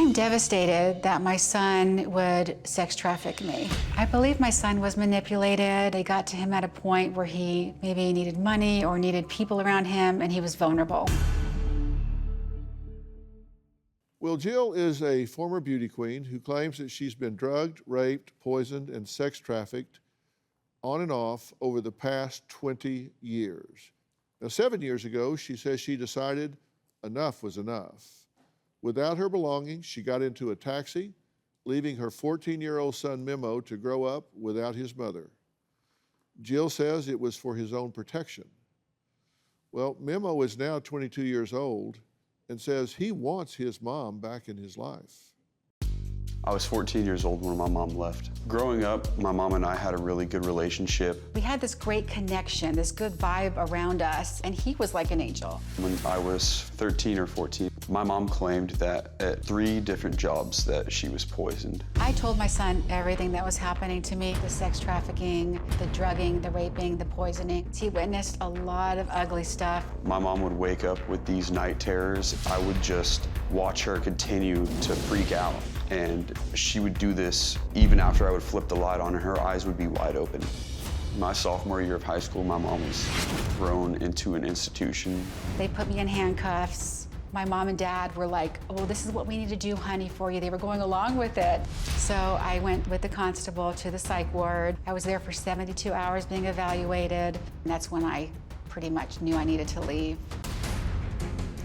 I'm devastated that my son would sex traffic me. I believe my son was manipulated. They got to him at a point where he maybe needed money or needed people around him, and he was vulnerable. Well, Jill is a former beauty queen who claims that she's been drugged, raped, poisoned, and sex trafficked on and off over the past 20 years. Now, 7 years ago, she says she decided enough was enough. Without her belongings, she got into a taxi, leaving her 14-year-old son, Memo, to grow up without his mother. Jill says it was for his own protection. Well, Memo is now 22 years old and says he wants his mom back in his life. I was 14 years old when my mom left. Growing up, my mom and I had a really good relationship. We had this great connection, this good vibe around us, and he was like an angel. When I was 13 or 14, my mom claimed that at 3 different jobs that she was poisoned. I told my son everything that was happening to me, the sex trafficking, the drugging, the raping, the poisoning. He witnessed a lot of ugly stuff. My mom would wake up with these night terrors. I would just watch her continue to freak out. And she would do this even after I would flip the light on and her eyes would be wide open. My sophomore year of high school, my mom was thrown into an institution. They put me in handcuffs. My mom and dad were like, oh, this is what we need to do, honey, for you. They were going along with it. So I went with the constable to the psych ward. I was there for 72 hours being evaluated. And that's when I pretty much knew I needed to leave.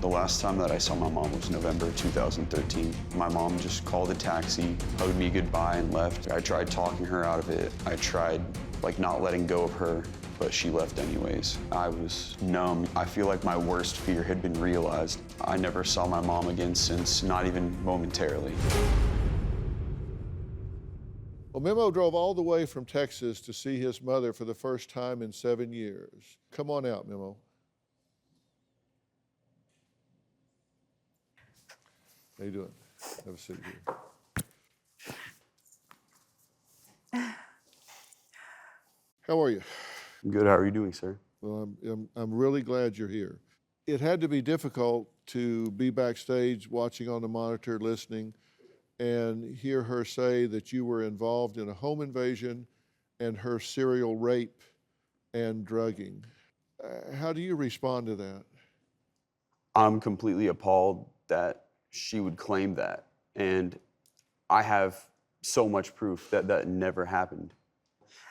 The last time that I saw my mom was November 2013. My mom just called a taxi, hugged me goodbye, and left. I tried talking her out of it. I tried, not letting go of her, but she left anyways. I was numb. I feel like my worst fear had been realized. I never saw my mom again since, not even momentarily. Well, Memo drove all the way from Texas to see his mother for the first time in 7 years. Come on out, Memo. How you doing? Have a seat here. How are you? Good, how are you doing, sir? Well, I'm really glad you're here. It had to be difficult to be backstage, watching on the monitor, listening, and hear her say that you were involved in a home invasion and her serial rape and drugging. How do you respond to that? I'm completely appalled that she would claim that. And I have so much proof that that never happened.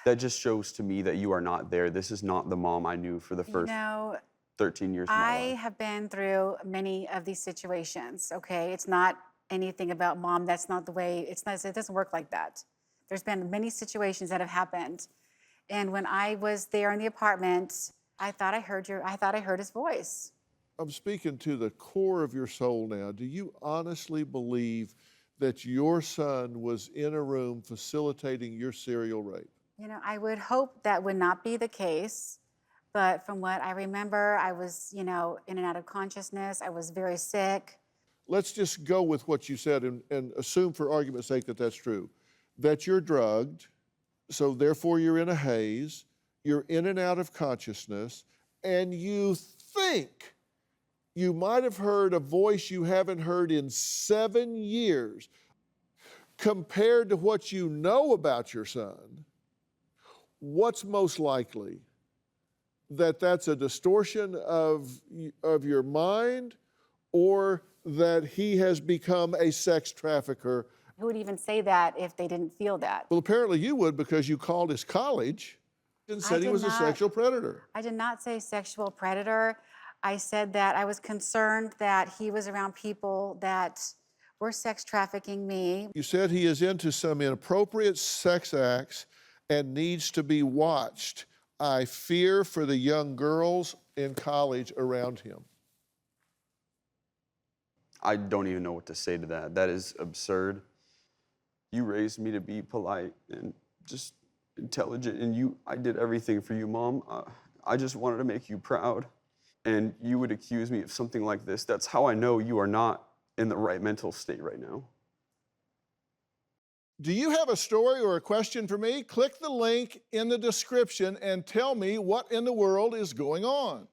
That just shows to me that you are not there. This is not the mom I knew for the first 13 years of my life. I have been through many of these situations, okay? It's not anything about mom. That's not the way, it doesn't work like that. There's been many situations that have happened. And when I was there in the apartment, I thought I heard his voice. I'm speaking to the core of your soul now. Do you honestly believe that your son was in a room facilitating your serial rape? You know, I would hope that would not be the case. But from what I remember, I was, in and out of consciousness. I was very sick. Let's just go with what you said and assume for argument's sake that that's true. That you're drugged, so therefore you're in a haze, you're in and out of consciousness, and you think you might have heard a voice you haven't heard in 7 years. Compared to what you know about your son, what's most likely? That that's a distortion of your mind, or that he has become a sex trafficker? Who would even say that if they didn't feel that? Well, apparently you would, because you called his college and said he was a sexual predator. I did not say sexual predator. I said that I was concerned that he was around people that were sex trafficking me. You said he is into some inappropriate sex acts and needs to be watched. I fear for the young girls in college around him. I don't even know what to say to that. That is absurd. You raised me to be polite and just intelligent, and I did everything for you, Mom. I just wanted to make you proud. And you would accuse me of something like this. That's how I know you are not in the right mental state right now. Do you have a story or a question for me? Click the link in the description and tell me what in the world is going on.